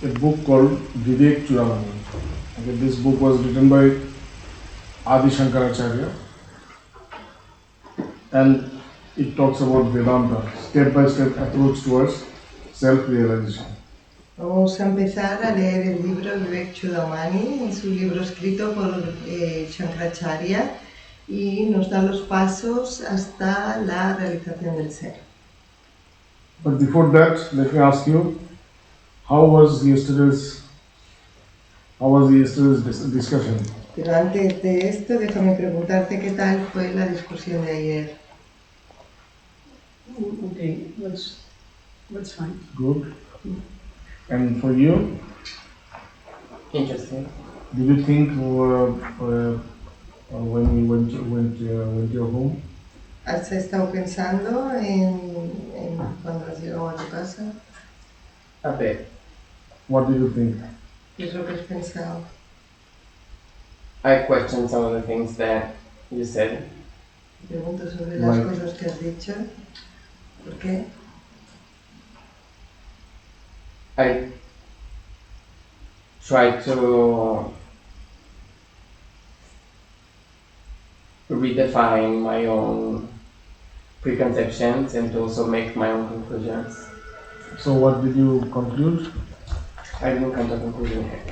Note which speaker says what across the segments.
Speaker 1: a book called Vivek Chudamani. Okay, this book was written by Adi Shankaracharya, and it talks about Vedanta, step-by-step approach towards self-realization.
Speaker 2: Vamos a empezar a leer el libro de Vivek Chudamani, es un libro escrito por Shankaracharya y nos da los pasos hasta la realización del ser.
Speaker 1: But before that, let me ask you, how was yesterday's discussion?
Speaker 2: Pero antes de esto, déjame preguntarte qué tal fue la discusión de ayer.
Speaker 3: Okay, that's fine.
Speaker 1: Good. And for you?
Speaker 4: Interesting.
Speaker 1: Did you think when you went to your home?
Speaker 2: ¿Has estado pensando en cuando has llegado a tu casa?
Speaker 4: A bit.
Speaker 1: What did you think?
Speaker 2: ¿Qué es lo que has pensado?
Speaker 4: I questioned some of the things that you said.
Speaker 2: Pregunto sobre las
Speaker 1: Like-
Speaker 2: cosas que has dicho. ¿Por qué?
Speaker 4: I tried to redefine my own preconceptions and to also make my own conclusions.
Speaker 1: So what did you conclude?
Speaker 4: I didn't come to a conclusion yet.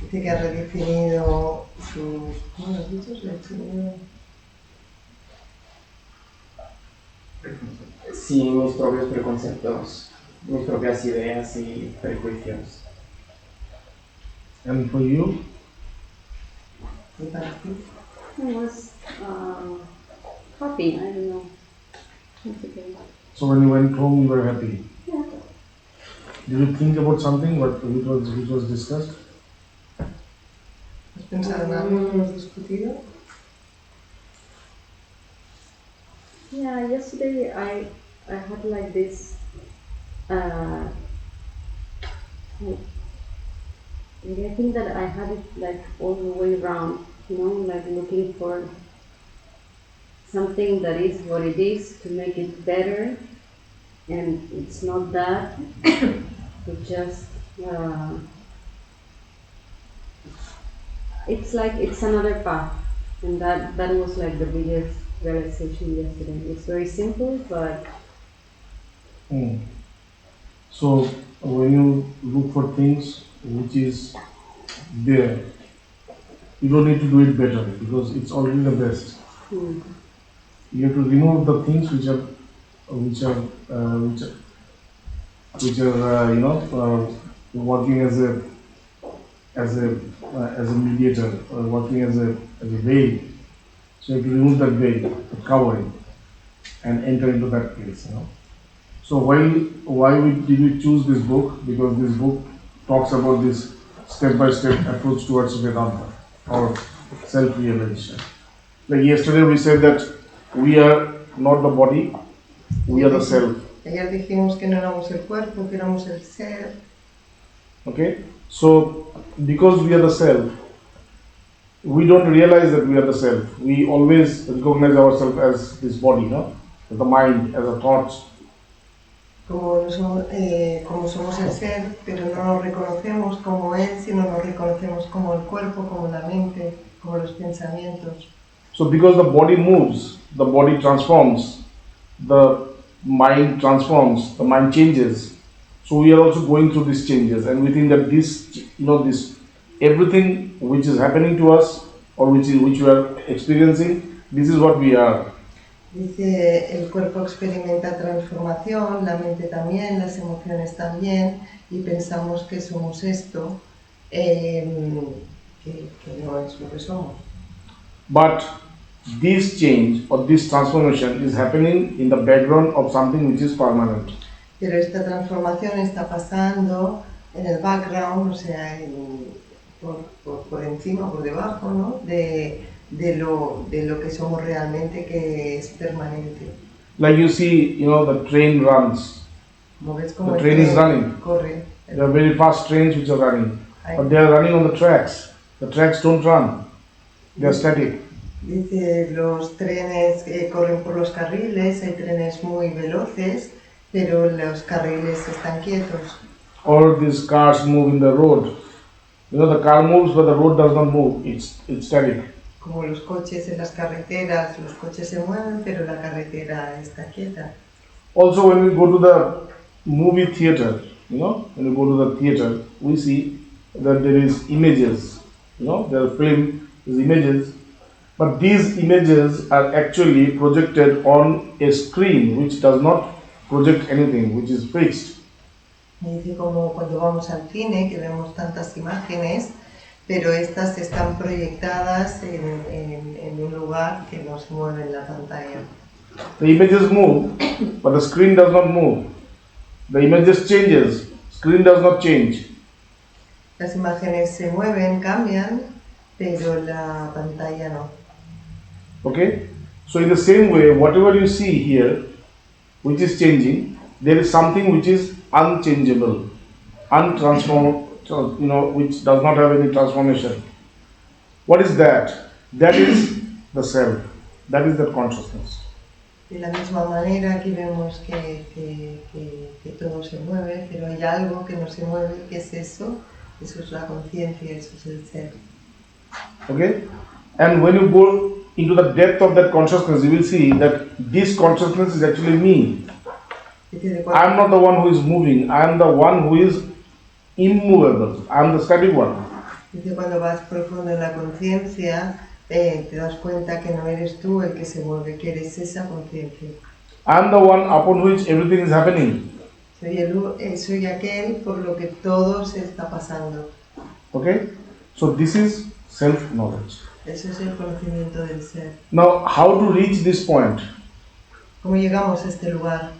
Speaker 2: Dice que ha redefinido sus... ¿Cómo lo has dicho? Redefinido...
Speaker 4: Sí, mis propios preconceptos, mis propias ideas y prejuicios.
Speaker 1: And for you?
Speaker 2: ¿Y para ti?
Speaker 3: I was happy, I don't know. It's okay.
Speaker 1: So when you went home, you were happy.
Speaker 3: Yeah.
Speaker 1: Did you think about something which was discussed?
Speaker 2: ¿Has pensado en algo que hemos discutido?
Speaker 3: Yeah, yesterday I had like this maybe I think that I had it like all the way around, you know, like looking for something that is what it is to make it better, and it's not that. It just it's like it's another path, and that was like the biggest realization yesterday. It's very simple, but
Speaker 1: So when you look for things which is there, you don't need to do it better because it's already the best. You have to remove the things which are working as a mediator or working as a veil. So you have to remove that veil, the covering, and enter into that place. So why did we choose this book? Because this book talks about this step-by-step approach towards Vedanta or self-realization. Like yesterday we said that we are not the body, we are the self.
Speaker 2: Ayer dijimos que no éramos el cuerpo, que éramos el ser.
Speaker 1: Okay? So because we are the self, we don't realize that we are the self. We always recognize ourselves as this body, as the mind, as a thoughts.
Speaker 2: Como somos el ser, pero no nos reconocemos como él, sino nos reconocemos como el cuerpo, como la mente, como los pensamientos.
Speaker 1: So because the body moves, the body transforms, the mind transforms, the mind changes. So we are also going through these changes, and we think that this everything which is happening to us or which we are experiencing, this is what we are.
Speaker 2: Dice, el cuerpo experimenta transformación, la mente también, las emociones también, y pensamos que somos esto, que no es lo que somos.
Speaker 1: But this change or this transformation is happening in the background of something which is permanent.
Speaker 2: Pero esta transformación está pasando en el background, o sea, por encima, por debajo, ¿no? de lo que somos realmente, que es permanente.
Speaker 1: Like you see, the train runs.
Speaker 2: Como ves, como
Speaker 1: The train is running.
Speaker 2: Corre.
Speaker 1: There are very fast trains which are running, but they are running on the tracks. The tracks don't run. They are static.
Speaker 2: Dice, los trenes corren por los carriles, hay trenes muy veloces, pero los carriles están quietos.
Speaker 1: or these cars move in the road. You know, the car moves, but the road does not move. It's static.
Speaker 2: Como los coches en las carreteras, los coches se mueven, pero la carretera está quieta.
Speaker 1: Also, when we go to the movie theater, you know, when we go to the theater, we see that there is images. You know, there are film, there's images, but these images are actually projected on a screen which does not project anything, which is fixed.
Speaker 2: Me dice como cuando vamos al cine, que vemos tantas imágenes, pero estas están proyectadas en un lugar que no se mueve en la pantalla.
Speaker 1: The images move, but the screen does not move. The images changes, screen does not change.
Speaker 2: Las imágenes se mueven, cambian, pero la pantalla no.
Speaker 1: Okay? So in the same way, whatever you see here, which is changing, there is something which is unchangeable, untransformed, you know, which does not have any transformation. What is that? That is the self. That is the consciousness.
Speaker 2: De la misma manera aquí vemos que todo se mueve, pero hay algo que no se mueve, ¿qué es eso? Eso es la conciencia, eso es el ser.
Speaker 1: Okay? And when you go into the depth of that consciousness, you will see that this consciousness is actually me. I am not the one who is moving, I am the one who is immovable. I am the static one.
Speaker 2: Dice, cuando vas profundo en la conciencia, te das cuenta que no eres tú el que se mueve, que eres esa conciencia.
Speaker 1: I am the one upon which everything is happening.
Speaker 2: Soy aquel por lo que todo se está pasando.
Speaker 1: Okay? So this is self-knowledge.
Speaker 2: Eso es el conocimiento del ser.
Speaker 1: Now, how to reach this point?
Speaker 2: ¿Cómo llegamos a este lugar?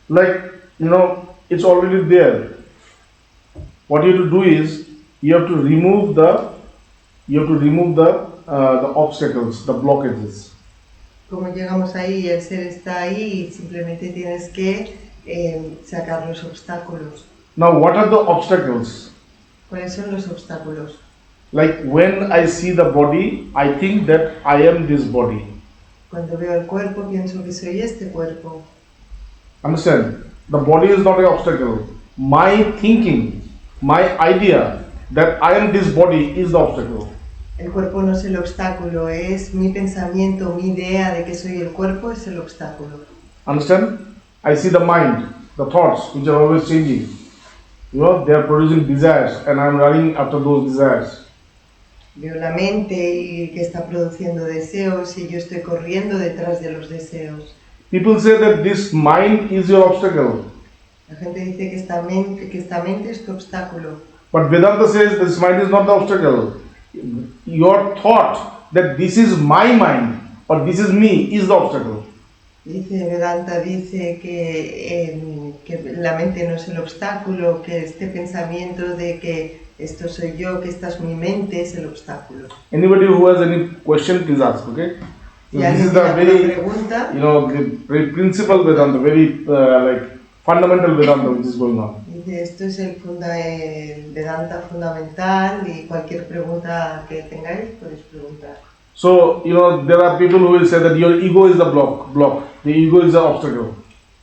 Speaker 1: Like, you know, it's already there. What you have to do is, you have to remove the obstacles, the blockages.
Speaker 2: ¿Cómo llegamos ahí? El ser está ahí y simplemente tienes que sacar los obstáculos.
Speaker 1: Now, what are the obstacles?
Speaker 2: ¿Cuáles son los obstáculos?
Speaker 1: Like, when I see the body, I think that I am this body.
Speaker 2: Cuando veo el cuerpo, pienso que soy este cuerpo.
Speaker 1: Understand? The body is not an obstacle. My thinking, my idea that I am this body is the obstacle.
Speaker 2: El cuerpo no es el obstáculo, es mi pensamiento, mi idea de que soy el cuerpo es el obstáculo.
Speaker 1: Understand? I see the mind, the thoughts which are always changing. You know, they are producing desires and I am running after those desires.
Speaker 2: Veo la mente y que está produciendo deseos y yo estoy corriendo detrás de los deseos.
Speaker 1: People say that this mind is your obstacle.
Speaker 2: La gente dice que esta mente es tu obstáculo.
Speaker 1: But Vedanta says this mind is not the obstacle. Your thought that this is my mind or this is me is the obstacle.
Speaker 2: Dice Vedanta dice que la mente no es el obstáculo, que este pensamiento de que esto soy yo, que esta es mi mente es el obstáculo.
Speaker 1: Anybody who has any question, please ask, okay? So
Speaker 2: Si
Speaker 1: this
Speaker 2: alguien
Speaker 1: is the
Speaker 2: tiene alguna
Speaker 1: very,
Speaker 2: pregunta,
Speaker 1: you know, the very principal Vedanta, very like fundamental Vedanta which is going on.
Speaker 2: dice esto es el Vedanta fundamental y cualquier pregunta que tengáis podéis preguntar.
Speaker 1: So, you know, there are people who will say that your ego is the block. The ego is the obstacle.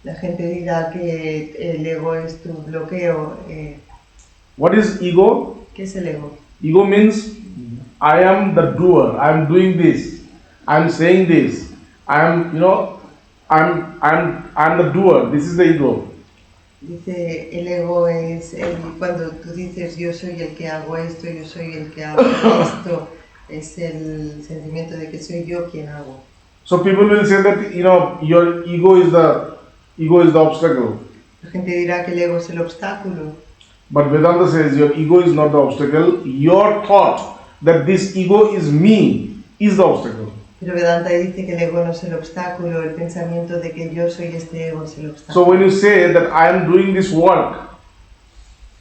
Speaker 2: La gente dirá que el ego es tu bloqueo.
Speaker 1: What is ego?
Speaker 2: ¿Qué es el ego?
Speaker 1: Ego means I am the doer. I am doing this. I am saying this. I am, you know, I'm the doer. This is the ego.
Speaker 2: Dice, el ego es cuando tú dices yo soy el que hago esto, yo soy el que hago esto, es el sentimiento de que soy yo quien hago.
Speaker 1: So people will say that, you know, your ego is the obstacle.
Speaker 2: La gente dirá que el ego es el obstáculo.
Speaker 1: But Vedanta says your ego is not the obstacle. Your thought that this ego is me is the obstacle.
Speaker 2: Pero Vedanta dice que el ego no es el obstáculo, el pensamiento de que yo soy este ego es el obstáculo.
Speaker 1: So when you say that I am doing this work,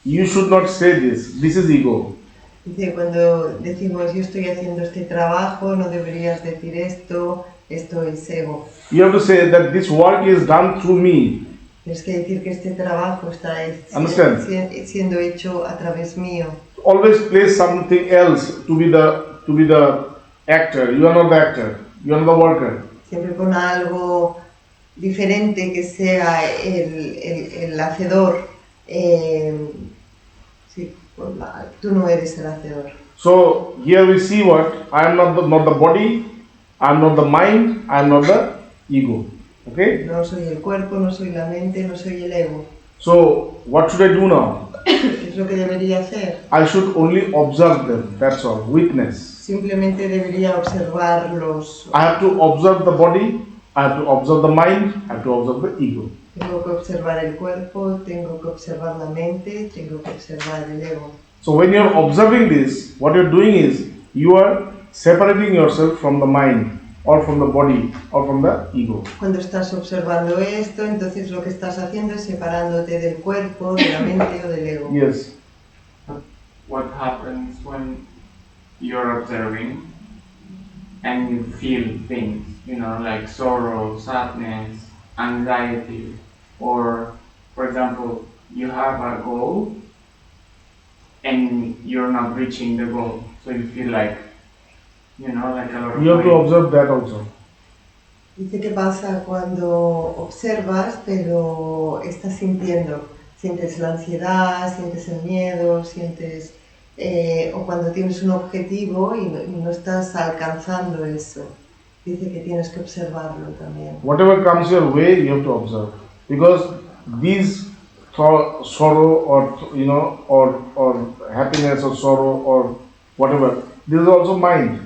Speaker 1: you should not say this. This is ego.
Speaker 2: Dice, cuando decimos yo estoy haciendo este trabajo, no deberías decir esto es ego.
Speaker 1: You have to say that this work is done through me.
Speaker 2: Tienes que decir que este trabajo está siendo hecho a través mío.
Speaker 1: Always place something else to be the actor. You are not the actor. You are not the worker.
Speaker 2: Siempre pon algo diferente que sea el hacedor. Sí, tú no eres el hacedor.
Speaker 1: So here we see what I am not the body, I am not the mind, I am not the ego. Okay?
Speaker 2: No soy el cuerpo, no soy la mente, no soy el ego.
Speaker 1: So what should I do now?
Speaker 2: ¿Qué es lo que debería hacer?
Speaker 1: I should only observe them, that's all, witness.
Speaker 2: Simplemente debería observarlos.
Speaker 1: I have to observe the body, I have to observe the mind, I have to observe the ego.
Speaker 2: Tengo que observar el cuerpo, tengo que observar la mente, tengo que observar el ego.
Speaker 1: So when you are observing this, what you are doing is you are separating yourself from the mind or from the body or from the ego.
Speaker 2: Cuando estás observando esto, entonces lo que estás haciendo es separándote del cuerpo, de la mente o del ego.
Speaker 1: Yes.
Speaker 5: What happens when you're observing and you feel things, like sorrow, sadness, anxiety, or for example, you have a goal and you're not reaching the goal, so you feel like, like a lot of
Speaker 1: You have to
Speaker 5: pain.
Speaker 1: observe that also.
Speaker 2: Dice que pasa cuando observas, pero estás sintiendo. Sientes la ansiedad, sientes el miedo, sientes... o cuando tienes un objetivo y no estás alcanzando eso. Dice que tienes que observarlo también.
Speaker 1: Whatever comes your way, you have to observe. Because these sorrow or happiness or sorrow or whatever, this is also mind.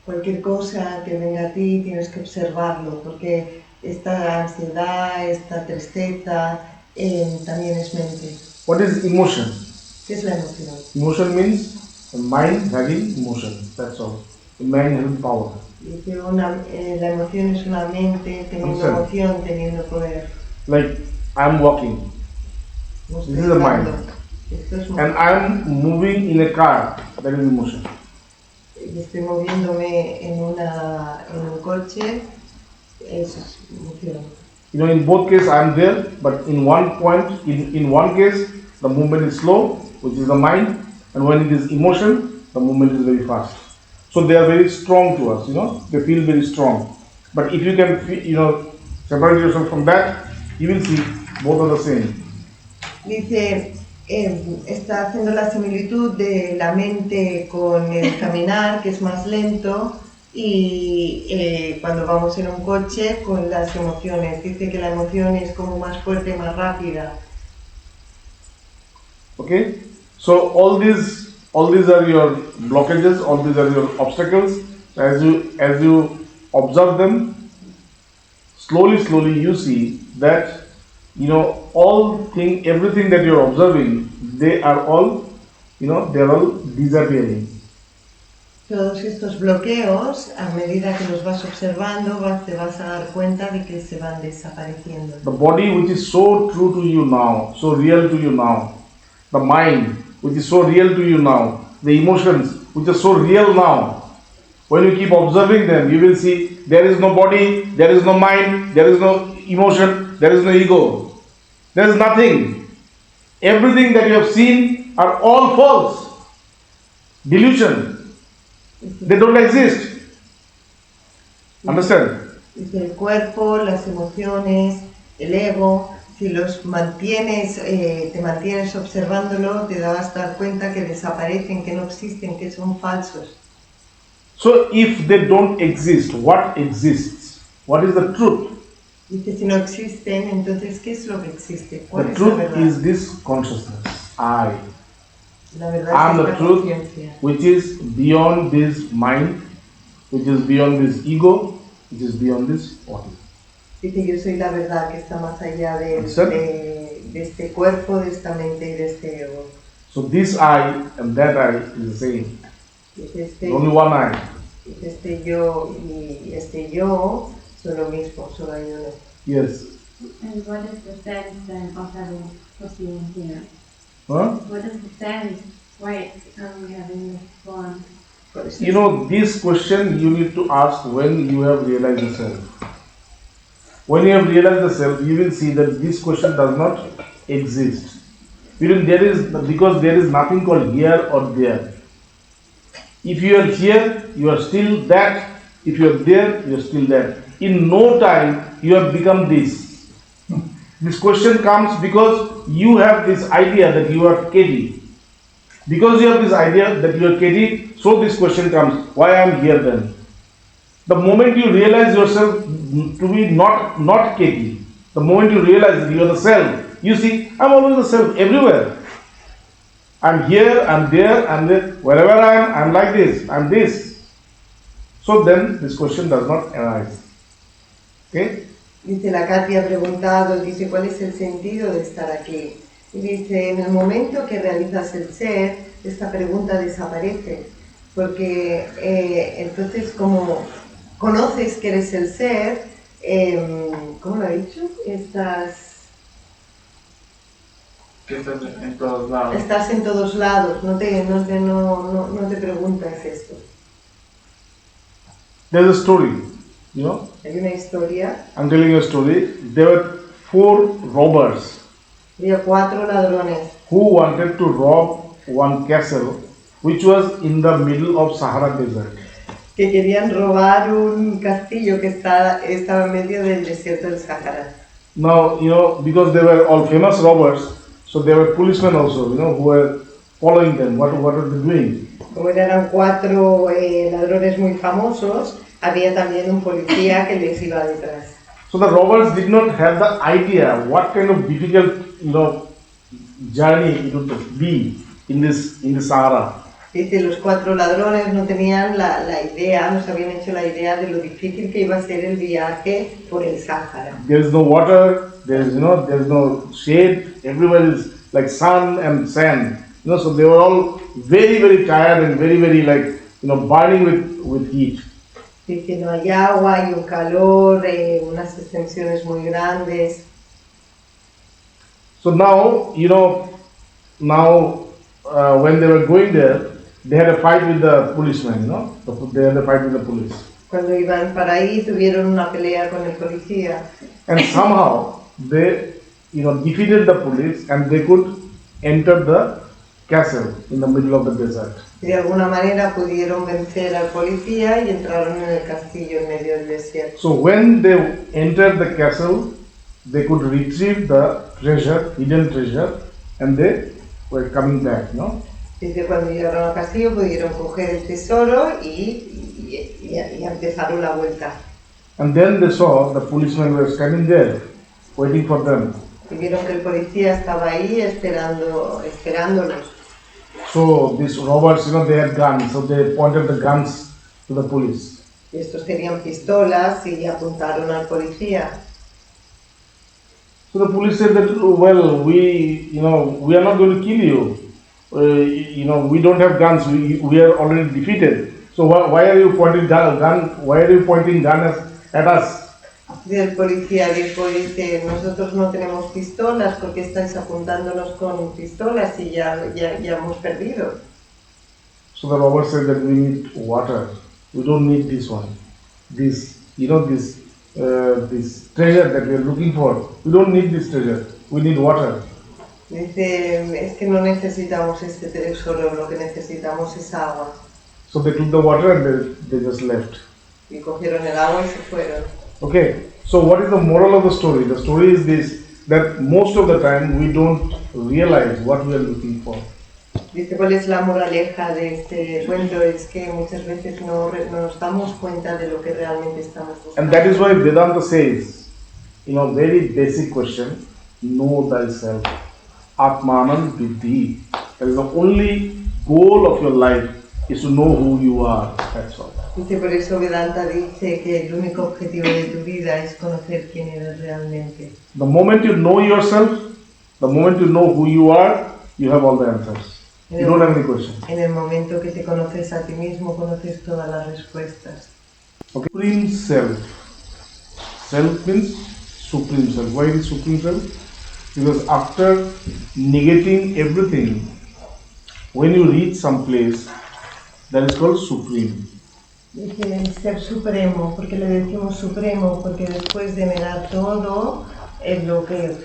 Speaker 2: Cualquier cosa que venga a ti tienes que observarlo, porque esta ansiedad, esta tristeza también es mente.
Speaker 1: What is emotion?
Speaker 2: ¿Qué es la emoción?
Speaker 1: Emotion means the mind having emotion. That's all. The mind having power.
Speaker 2: Dice la emoción es una mente teniendo
Speaker 1: Understand?
Speaker 2: emoción, teniendo poder.
Speaker 1: Like I'm walking
Speaker 2: No
Speaker 1: This
Speaker 2: estoy
Speaker 1: is the mind.
Speaker 2: hablando. Esto es
Speaker 1: and I'm moving in a car. That is emotion.
Speaker 2: y estoy moviéndome en un coche, eso es emoción.
Speaker 1: In both cases I'm there, but in one point, in one case, the movement is slow, which is the mind, and when it is emotion, the movement is very fast. So they are very strong to us, they feel very strong. But if you can, separate yourself from that, you will see both are the same.
Speaker 2: Dice, está haciendo la similitud de la mente con el caminar, que es más lento, y cuando vamos en un coche con las emociones. Dice que la emoción es como más fuerte, más rápida.
Speaker 1: Okay? So all these are your blockages, all these are your obstacles. As you observe them, slowly you see that everything that you're observing, they are all disappearing.
Speaker 2: Todos estos bloqueos, a medida que los vas observando, te vas a dar cuenta de que se van desapareciendo.
Speaker 1: The body which is so true to you now, so real to you now, the mind which is so real to you now, the emotions which are so real now, when you keep observing them, you will see there is no body, there is no mind, there is no emotion, there is no ego. There is nothing. Everything that you have seen are all false. Delusion. They don't exist. Understand?
Speaker 2: El cuerpo, las emociones, el ego, si los mantienes, te mantienes observándolo, te vas a dar cuenta que desaparecen, que no existen, que son falsos.
Speaker 1: So if they don't exist, what exists? What is the truth?
Speaker 2: Dice, si no existen, entonces, ¿qué es lo que existe? ¿Cuál
Speaker 1: The
Speaker 2: es la
Speaker 1: truth
Speaker 2: verdad?
Speaker 1: is this consciousness. I
Speaker 2: La verdad
Speaker 1: am
Speaker 2: es
Speaker 1: the
Speaker 2: esta
Speaker 1: truth,
Speaker 2: conciencia,
Speaker 1: which is beyond this mind, which is beyond this ego, which is beyond this body.
Speaker 2: Dice, yo soy la verdad que está más allá de este cuerpo, de esta mente y de este ego.
Speaker 1: So this I and that I is the same.
Speaker 2: Dice,
Speaker 1: There's only one I.
Speaker 2: este yo y este yo son lo mismo, solo hay uno.
Speaker 1: Yes.
Speaker 3: And what is the sense then of having perceiving here?
Speaker 1: Huh?
Speaker 3: What is the sense? Why are we having this form?
Speaker 2: ¿Cuál es
Speaker 1: This question you need to ask when you have realized the self. When you have realized the self, you will see that this question does not exist. Because there is nothing called here or there. If you are here, you are still that. If you are there, you are still that. In no time, you have become this. This question comes because you have this idea that you are KD. Because you have this idea that you are KD, so this question comes, why I am here then? The moment you realize yourself to be not KD, the moment you realize that you are the self, you see, I'm always the self everywhere. I'm here, I'm there, I'm there. Wherever I am, I'm like this, I'm this. So then this question does not arise. Okay?
Speaker 2: Dice, la Katy ha preguntado, dice, ¿cuál es el sentido de estar aquí? Y dice, en el momento que realizas el ser, esta pregunta desaparece, porque entonces como conoces que eres el ser, ¿cómo lo ha dicho?
Speaker 5: Que estás en todos lados.
Speaker 2: Estás en todos lados, no te preguntas esto.
Speaker 1: There's a story, you know.
Speaker 2: Hay una historia,
Speaker 1: I'm telling you a story. There were 4 robbers
Speaker 2: había 4 ladrones
Speaker 1: who wanted to rob one castle which was in the middle of Sahara Desert.
Speaker 2: que querían robar un castillo que estaba en medio del desierto del Sahara.
Speaker 1: Now, you know, because they were all famous robbers, so there were policemen also, you know, who were following them. What are they doing?
Speaker 2: Como eran 4 ladrones muy famosos, había también un policía que les iba detrás.
Speaker 1: So the robbers did not have the idea what kind of difficult, you know, journey it would be in the Sahara.
Speaker 2: Dice, los 4 ladrones no tenían la idea, no se habían hecho la idea de lo difícil que iba a ser el viaje por el Sáhara.
Speaker 1: There is no water, there is no shade, everywhere is like sun and sand. You know, so they were all very, very tired and very, very like, you know, burning with heat.
Speaker 2: Dice, no hay agua, hay un calor, unas extensiones muy grandes.
Speaker 1: So now, you know, when they were going there, they had a fight with the policemen, you know, they had a fight with the police.
Speaker 2: Cuando iban para ahí tuvieron una pelea con el policía.
Speaker 1: And somehow they, you know, defeated the police and they could enter the castle in the middle of the desert.
Speaker 2: De alguna manera pudieron vencer al policía y entraron en el castillo en medio del desierto.
Speaker 1: So when they entered the castle, they could retrieve the treasure, hidden treasure, and they were coming back, no?
Speaker 2: Dice, cuando llegaron al castillo pudieron coger el tesoro y empezaron la vuelta.
Speaker 1: And then they saw the policemen were standing there, waiting for them.
Speaker 2: Y vieron que el policía estaba ahí esperándolos.
Speaker 1: So these robbers, you know, they had guns, so they pointed the guns to the police.
Speaker 2: Y estos tenían pistolas y apuntaron al policía.
Speaker 1: So the police said that, well, we are not going to kill you. You know, we don't have guns. We are already defeated. So why are you pointing gun? Why are you pointing gun at us?
Speaker 2: Y el policía dice, nosotros no tenemos pistolas, ¿por qué estáis apuntándonos con pistolas y ya hemos perdido?
Speaker 1: So the robber said that we need water. We don't need this one. This treasure that we are looking for. We don't need this treasure. We need water.
Speaker 2: Dice, es que no necesitamos este tesoro, lo que necesitamos es agua.
Speaker 1: So they took the water and they just left.
Speaker 2: Y cogieron el agua y se fueron.
Speaker 1: Okay, so what is the moral of the story? The story is this, that most of the time we don't realize what we are looking for.
Speaker 2: Dice, ¿cuál es la moraleja de este cuento? Es que muchas veces no nos damos cuenta de lo que realmente estamos buscando.
Speaker 1: And that is why Vedanta says, you know, very basic question, know thyself. Atmanam Vidhi. That is the only goal of your life is to know who you are. That's all.
Speaker 2: Dice, por eso Vedanta dice que el único objetivo de tu vida es conocer quién eres realmente.
Speaker 1: The moment you know yourself, the moment you know who you are, you have all the answers. You don't have any questions.
Speaker 2: En el momento que te conoces a ti mismo, conoces todas las respuestas.
Speaker 1: Okay. Supreme Self. Self means Supreme Self. Why is Supreme Self? Because after negating everything, when you reach some place, that is called Supreme.
Speaker 2: Dice el ser supremo, porque le decimos supremo, porque después de negar todo, es lo que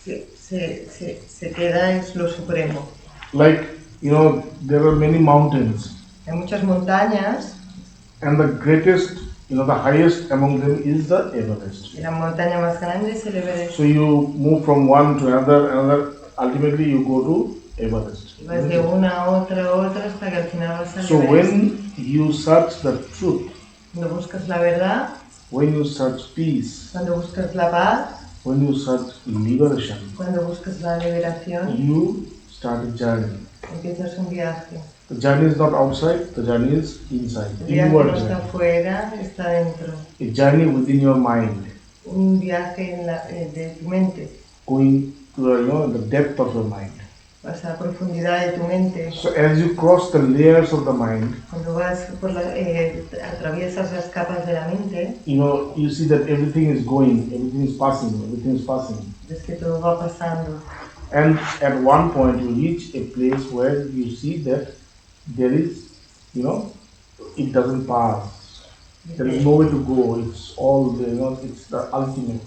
Speaker 2: se queda es lo supremo.
Speaker 1: Like, you know, there are many mountains.
Speaker 2: Hay muchas montañas
Speaker 1: And the greatest, the highest among them is the Everest.
Speaker 2: Y la montaña más grande es el Everest.
Speaker 1: So you move from one to another, ultimately you go to Everest.
Speaker 2: Y vas de una a otra hasta que al final vas al
Speaker 1: So
Speaker 2: Everest.
Speaker 1: when you search the truth,
Speaker 2: Cuando buscas la verdad,
Speaker 1: when you search peace,
Speaker 2: cuando buscas la paz,
Speaker 1: when you search liberation,
Speaker 2: cuando buscas la liberación,
Speaker 1: you start a journey.
Speaker 2: empiezas un viaje.
Speaker 1: The journey is not outside, the journey is inside.
Speaker 2: El viaje
Speaker 1: Inward
Speaker 2: no está
Speaker 1: journey.
Speaker 2: afuera, está dentro.
Speaker 1: A journey within your mind,
Speaker 2: Un viaje de tu mente.
Speaker 1: going to the depth of your mind.
Speaker 2: Vas a la profundidad de tu mente.
Speaker 1: So as you cross the layers of the mind,
Speaker 2: Cuando vas atraviesas las capas de la mente,
Speaker 1: you see that everything is going, everything is passing.
Speaker 2: ves que todo va pasando.
Speaker 1: And at one point you reach a place where you see that there is, it doesn't pass. There is no way to go. It's all, it's the ultimate.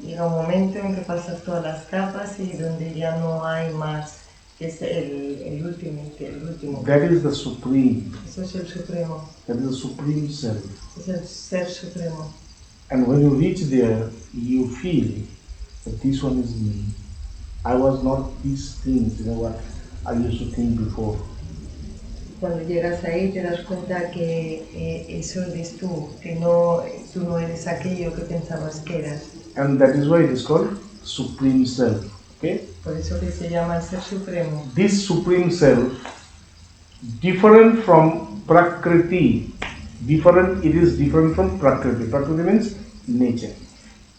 Speaker 2: Llega un momento en que pasas todas las capas y donde ya no hay más, que es el último.
Speaker 1: That is the supreme.
Speaker 2: Eso es el supremo,
Speaker 1: That is the supreme self.
Speaker 2: es el ser supremo.
Speaker 1: And when you reach there, you feel that this one is me. I was not these things, what I used to think before.
Speaker 2: Cuando llegas ahí te das cuenta que eso eres tú, que tú no eres aquello que pensabas que eras.
Speaker 1: And that is why it is called supreme self. Okay?
Speaker 2: Por eso que se llama el ser supremo.
Speaker 1: This supreme self, different from Prakriti, it is different from Prakriti. Prakriti means nature.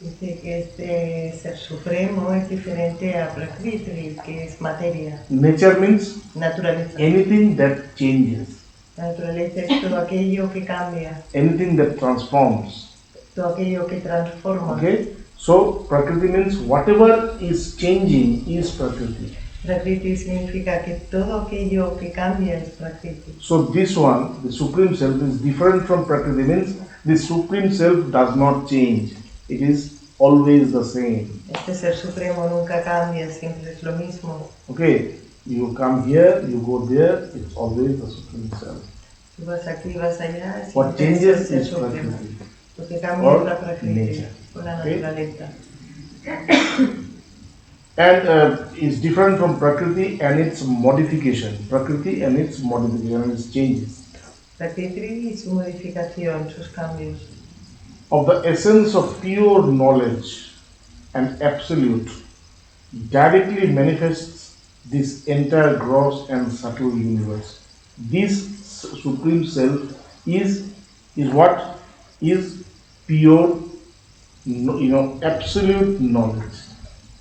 Speaker 2: Dice que este ser supremo es diferente a Prakriti, que es materia,
Speaker 1: Nature means
Speaker 2: naturaleza.
Speaker 1: anything that changes,
Speaker 2: La naturaleza es todo aquello que cambia,
Speaker 1: anything that transforms.
Speaker 2: todo aquello que transforma.
Speaker 1: Okay? So Prakriti means whatever is changing is Prakriti.
Speaker 2: Prakriti significa que todo aquello que cambia es Prakriti.
Speaker 1: So this one, the Supreme Self, is different from Prakriti, means the Supreme Self does not change. It is always the same.
Speaker 2: Este ser supremo nunca cambia, siempre es lo mismo.
Speaker 1: Okay, you come here, you go there, it's always the Supreme Self.
Speaker 2: Tú vas aquí, vas allá,
Speaker 1: What
Speaker 2: siempre es
Speaker 1: changes
Speaker 2: el ser
Speaker 1: is
Speaker 2: supremo.
Speaker 1: Prakriti.
Speaker 2: Lo que cambia
Speaker 1: or
Speaker 2: es la Prakriti,
Speaker 1: nature.
Speaker 2: o la
Speaker 1: Okay?
Speaker 2: naturaleza.
Speaker 1: And it's different from Prakriti and its modification. Prakriti and its modification and its changes.
Speaker 2: Prakriti y su modificación, sus cambios.
Speaker 1: Of the essence of pure knowledge and absolute directly manifests this entire gross and subtle universe. This Supreme Self is what? Is pure, absolute knowledge.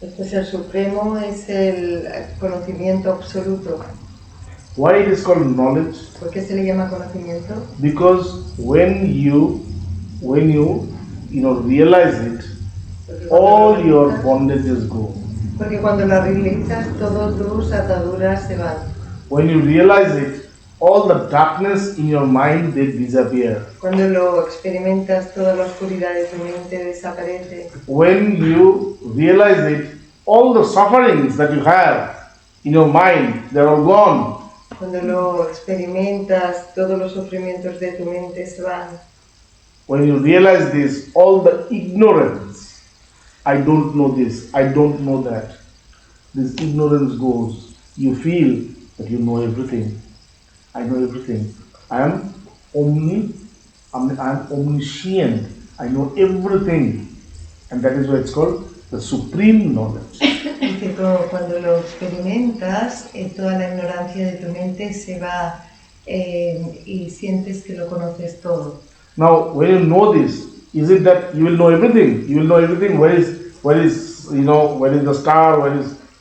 Speaker 2: Este ser supremo es el conocimiento absoluto.
Speaker 1: Why it is called knowledge?
Speaker 2: ¿Por qué se le llama conocimiento?
Speaker 1: Because when you realize it,
Speaker 2: Porque
Speaker 1: all
Speaker 2: cuando
Speaker 1: your
Speaker 2: lo realizas-
Speaker 1: bondages go.
Speaker 2: Porque cuando la realizas, todas tus ataduras se van.
Speaker 1: When you realize it, all the darkness in your mind, they disappear.
Speaker 2: Cuando lo experimentas, toda la oscuridad de tu mente desaparece.
Speaker 1: When you realize it, all the sufferings that you have in your mind, they're all gone.
Speaker 2: Cuando lo experimentas, todos los sufrimientos de tu mente se van.
Speaker 1: When you realize this, all the ignorance, I don't know this, I don't know that, this ignorance goes. You feel that you know everything. I know everything. I am omniscient. I know everything. And that is why it's called the supreme knowledge.
Speaker 2: Dice, cuando lo experimentas, toda la ignorancia de tu mente se va y sientes que lo conoces todo.
Speaker 1: Now, when you know this, is it that you will know everything? You will know everything. Where is the star?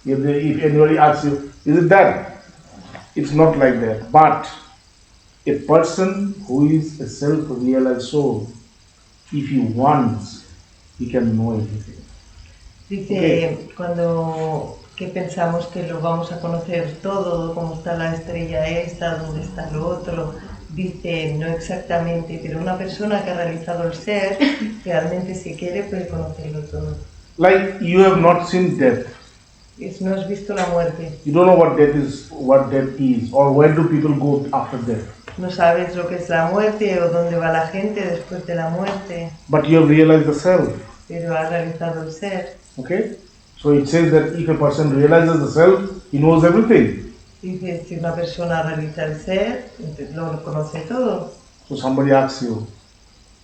Speaker 1: If anybody asks you, is it that? It's not like that. But a person who is a self-realized soul, if he wants, he can know everything.
Speaker 2: Dice, que pensamos que lo vamos a conocer todo, cómo está la estrella esta, dónde está lo otro. Dice, no exactamente, pero una persona que ha realizado el ser, realmente si quiere puede conocerlo todo.
Speaker 1: Like you have not seen death.
Speaker 2: No has visto la muerte.
Speaker 1: You don't know what death is, or where do people go after death.
Speaker 2: No sabes lo que es la muerte o dónde va la gente después de la muerte,
Speaker 1: but you have realized the self.
Speaker 2: pero has realizado el ser.
Speaker 1: Okay? So it says that if a person realizes the self, he knows everything.
Speaker 2: Dice, si una persona realiza el ser, entonces lo conoce todo.
Speaker 1: So somebody asks you,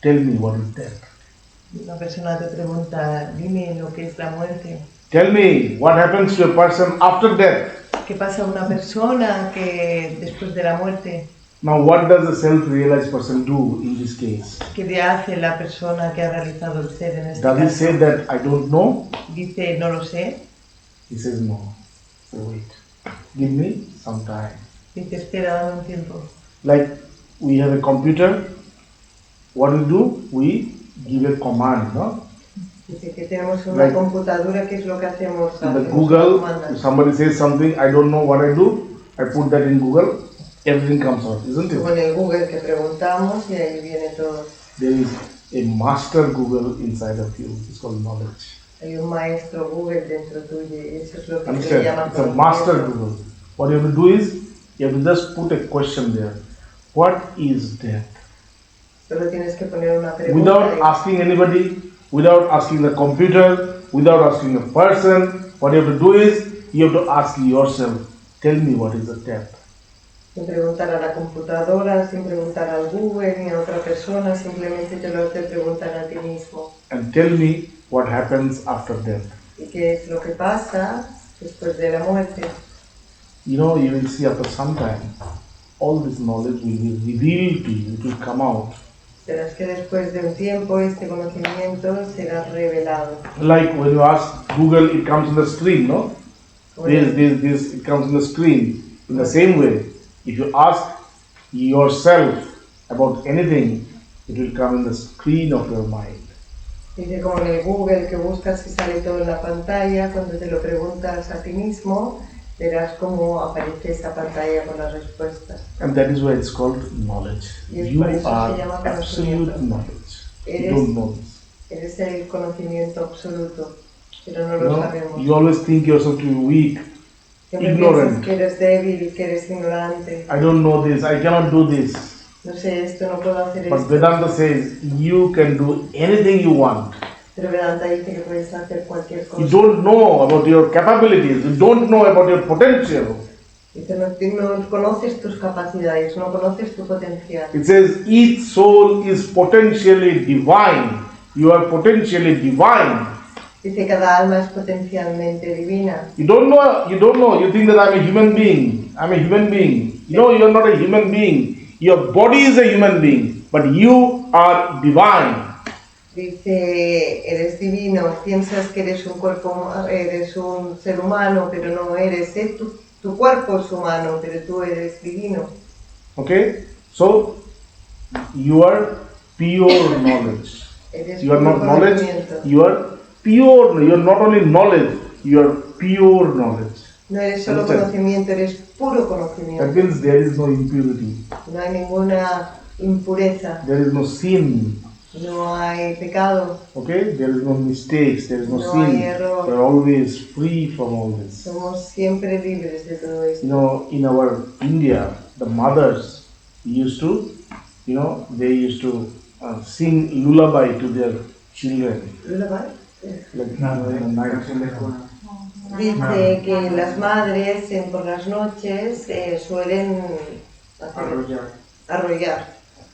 Speaker 1: tell me what is death.
Speaker 2: Una persona te pregunta, dime lo que es la muerte.
Speaker 1: Tell me what happens to a person after death.
Speaker 2: ¿Qué pasa a una persona que después de la muerte?
Speaker 1: Now what does the self-realized person do in this case?
Speaker 2: ¿Qué le hace la persona que ha realizado el ser en este
Speaker 1: Does he
Speaker 2: caso?
Speaker 1: say that I don't know?
Speaker 2: Dice, no lo sé.
Speaker 1: He says no. So wait. Give me some time.
Speaker 2: Dice, espera, dame un tiempo.
Speaker 1: Like we have a computer. What we do? We give a command, no?
Speaker 2: Dice que tenemos una
Speaker 1: Like-
Speaker 2: computadora, ¿qué es lo que hacemos?
Speaker 1: In the
Speaker 2: Hacemos
Speaker 1: Google,
Speaker 2: una comanda.
Speaker 1: if somebody says something, I don't know what I do, I put that in Google, everything comes out, isn't
Speaker 2: Como
Speaker 1: it?
Speaker 2: en el Google que preguntamos y ahí viene todo.
Speaker 1: There is a master Google inside of you. It's called knowledge.
Speaker 2: Hay un maestro Google dentro tuyo y eso es lo que se
Speaker 1: Understand?
Speaker 2: llama
Speaker 1: It's a master
Speaker 2: conocimiento.
Speaker 1: Google. What you have to do is, you have to just put a question there. What is death?
Speaker 2: Solo tienes que poner una pregunta.
Speaker 1: Without
Speaker 2: y-
Speaker 1: asking anybody, without asking the computer, without asking a person, what you have to do is, you have to ask yourself, tell me what is the death.
Speaker 2: Sin preguntar a la computadora, sin preguntar al Google ni a otra persona, simplemente te lo has de preguntar a ti mismo.
Speaker 1: And tell me what happens after death.
Speaker 2: ¿Y qué es lo que pasa después de la muerte?
Speaker 1: You know, you will see after some time, all this knowledge will be revealed to you, it will come out.
Speaker 2: Verás que después de un tiempo este conocimiento será revelado.
Speaker 1: Like when you ask Google, it comes on the screen, no?
Speaker 2: Como
Speaker 1: This, it comes on the screen. In the same way, if you ask yourself about anything, it will come in the screen of your mind.
Speaker 2: Dice como en el Google que buscas y sale todo en la pantalla, cuando te lo preguntas a ti mismo, verás cómo aparece esa pantalla con las respuestas.
Speaker 1: And that is why it's called knowledge.
Speaker 2: Y es
Speaker 1: You
Speaker 2: por eso se
Speaker 1: are
Speaker 2: llama
Speaker 1: absolute
Speaker 2: conocimiento.
Speaker 1: knowledge. You
Speaker 2: Eres-
Speaker 1: don't know this.
Speaker 2: Eres el conocimiento absoluto, pero no
Speaker 1: You
Speaker 2: lo
Speaker 1: know,
Speaker 2: sabemos.
Speaker 1: you always think yourself to be weak.
Speaker 2: Siempre
Speaker 1: ignorant.
Speaker 2: piensas que eres débil y que eres ignorante.
Speaker 1: I don't know this, I cannot do this.
Speaker 2: No sé esto, no puedo hacer
Speaker 1: But
Speaker 2: esto.
Speaker 1: Vedanta says you can do anything you want.
Speaker 2: Pero Vedanta dice que puedes hacer cualquier
Speaker 1: You
Speaker 2: cosa.
Speaker 1: don't know about your capabilities, you don't know about your potential.
Speaker 2: Dice, no conoces tus capacidades, no conoces tu potencial.
Speaker 1: It says each soul is potentially divine. You are potentially divine.
Speaker 2: Dice, cada alma es potencialmente divina.
Speaker 1: You don't know, you think that I'm a human being. I'm a human being. You know, you're not a human being. Your body is a human being, but you are divine.
Speaker 2: Dice, eres divino, piensas que eres un cuerpo, eres un ser humano, pero no eres. Tu cuerpo es humano, pero tú eres divino.
Speaker 1: Okay? So, you are pure knowledge.
Speaker 2: Eres
Speaker 1: You are
Speaker 2: puro
Speaker 1: not knowledge,
Speaker 2: conocimiento.
Speaker 1: you are pure, you are not only knowledge, you are pure knowledge.
Speaker 2: No eres solo
Speaker 1: Understand?
Speaker 2: conocimiento, eres puro
Speaker 1: That
Speaker 2: conocimiento.
Speaker 1: means there is no impurity,
Speaker 2: No hay ninguna impureza,
Speaker 1: there is no sin,
Speaker 2: no hay pecado,
Speaker 1: okay? There is no mistakes, there is no
Speaker 2: No
Speaker 1: sin.
Speaker 2: hay error.
Speaker 1: We are always free from all this.
Speaker 2: somos siempre libres de todo
Speaker 1: You
Speaker 2: esto.
Speaker 1: know, in our India, the mothers used to, they used to sing lullaby to their children.
Speaker 2: Lullaby.
Speaker 1: Like, in the night.
Speaker 2: Dice que las madres por las noches suelen arrollar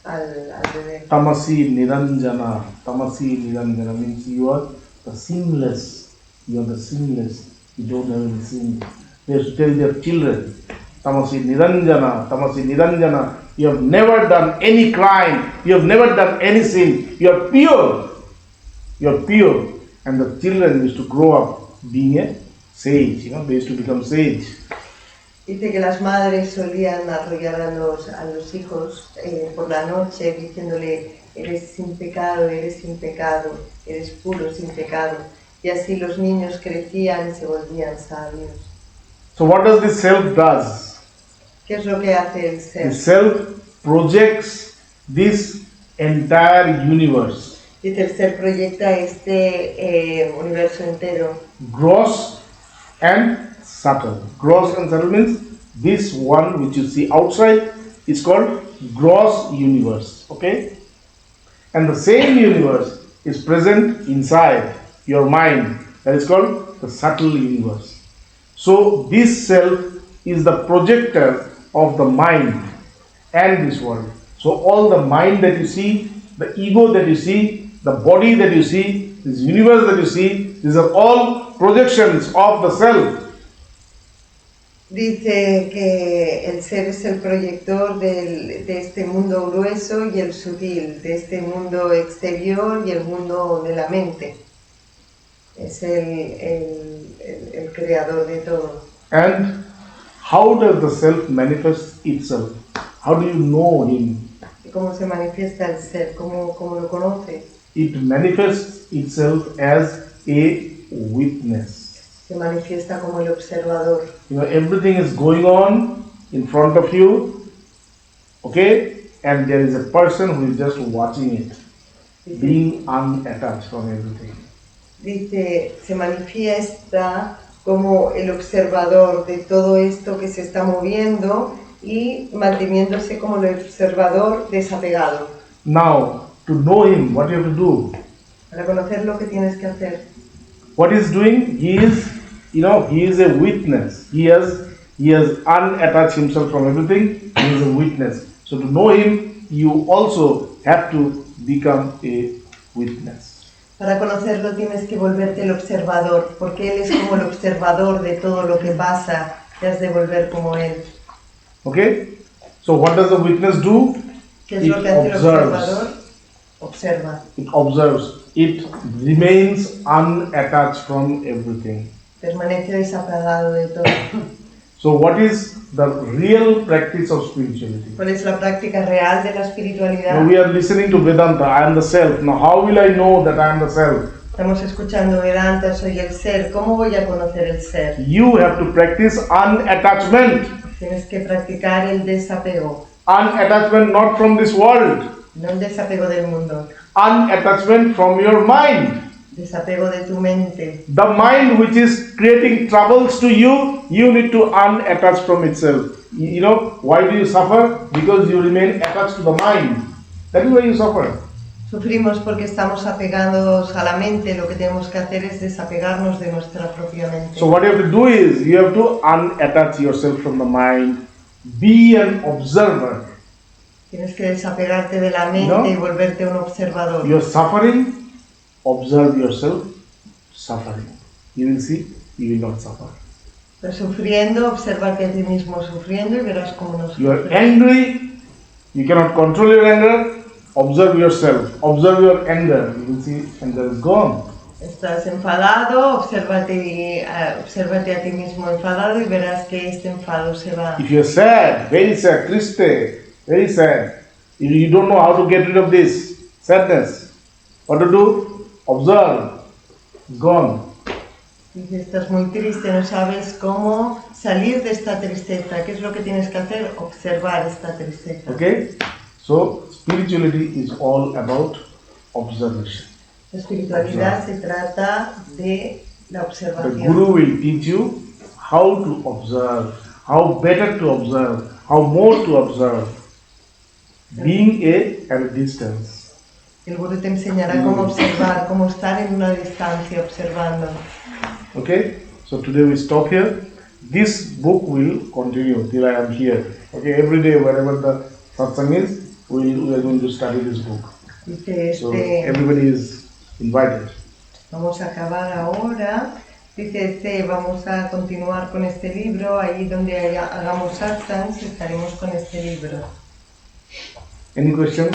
Speaker 2: al bebé.
Speaker 1: Tamasi Niranjana means you are the sinless, you don't have any sin. They used to tell their children, Tamasi Niranjana, you have never done any crime, you have never done any sin, you are pure. And the children used to grow up being a sage, they used to become sage.
Speaker 2: Dice que las madres solían arrollar a los hijos por la noche diciéndole, eres sin pecado, eres puro sin pecado. Y así los niños crecían y se volvían sabios.
Speaker 1: So what does this self does?
Speaker 2: ¿Qué es lo que hace el ser?
Speaker 1: The self projects this entire universe,
Speaker 2: Dice, el ser proyecta este universo entero.
Speaker 1: gross and subtle. Gross and subtle means this one which you see outside is called gross universe, okay? And the same universe is present inside your mind. That is called the subtle universe. So this self is the projector of the mind and this world. So all the mind that you see, the ego that you see, the body that you see, this universe that you see, these are all projections of the self.
Speaker 2: Dice que el ser es el proyector de este mundo grueso y el sutil, de este mundo exterior y el mundo de la mente. Es el creador de todo.
Speaker 1: And how does the self manifest itself? How do you know him?
Speaker 2: ¿Y cómo se manifiesta el ser? ¿Cómo lo conoces?
Speaker 1: It manifests itself as a witness.
Speaker 2: Se manifiesta como el observador.
Speaker 1: You know, everything is going on in front of you, okay? And there is a person who is just watching it, being unattached from everything.
Speaker 2: Dice, se manifiesta como el observador de todo esto que se está moviendo y manteniéndose como el observador desapegado.
Speaker 1: Now, to know him, what you have to do?
Speaker 2: Para conocer lo que tienes que hacer.
Speaker 1: What he's doing, he is a witness. He has unattached himself from everything. He is a witness. So to know him, you also have to become a witness.
Speaker 2: Para conocerlo tienes que volverte el observador, porque él es como el observador de todo lo que pasa, te has de volver como él.
Speaker 1: Okay? So what does the witness do?
Speaker 2: ¿Qué es lo que hace el observador? Observa.
Speaker 1: It observes. It remains unattached from everything.
Speaker 2: Permanece desapegado de todo.
Speaker 1: So what is the real practice of spirituality?
Speaker 2: ¿Cuál es la práctica real de la espiritualidad?
Speaker 1: Now we are listening to Vedanta, I am the self. Now how will I know that I am the self?
Speaker 2: Estamos escuchando Vedanta, soy el ser. ¿Cómo voy a conocer el ser?
Speaker 1: You have to practice unattachment.
Speaker 2: Tienes que practicar el desapego.
Speaker 1: Unattachment not from this world.
Speaker 2: No el desapego del mundo.
Speaker 1: Unattachment from your mind.
Speaker 2: Desapego de tu mente.
Speaker 1: The mind which is creating troubles to you, you need to unattach from itself. You know, why do you suffer? Because you remain attached to the mind. That is why you suffer.
Speaker 2: Sufrimos porque estamos apegados a la mente. Lo que tenemos que hacer es desapegarnos de nuestra propia mente.
Speaker 1: So what you have to do is, you have to unattach yourself from the mind. Be an observer.
Speaker 2: Tienes que desapegarte de la mente y volverte un observador.
Speaker 1: You are suffering, observe yourself suffering. You will see, you will not suffer.
Speaker 2: Estás sufriendo, obsérvate a ti mismo sufriendo y verás cómo no
Speaker 1: You are
Speaker 2: sufres.
Speaker 1: angry, you cannot control your anger, observe yourself, observe your anger, you will see anger is gone.
Speaker 2: Estás enfadado, obsérvate a ti mismo enfadado y verás que este enfado se va.
Speaker 1: If you are sad, triste, very sad, you don't know how to get rid of this sadness, what to do? Observe, it's gone.
Speaker 2: Y si estás muy triste, no sabes cómo salir de esta tristeza. ¿Qué es lo que tienes que hacer? Observar esta tristeza.
Speaker 1: Okay? So, spirituality is all about observation.
Speaker 2: La espiritualidad se trata de la
Speaker 1: The
Speaker 2: observación.
Speaker 1: Guru will teach you how to observe, how better to observe, how more to observe, being at a distance.
Speaker 2: El Guru te enseñará cómo observar, cómo estar en una distancia observando.
Speaker 1: Okay? So today we stop here. This book will continue till I am here. Okay? Every day, wherever the satsang is, we are going to study this book.
Speaker 2: Dice
Speaker 1: So everybody is invited.
Speaker 2: vamos a acabar ahora. Dice vamos a continuar con este libro. Ahí donde hagamos satsang, estaremos con este libro.
Speaker 1: Any questions?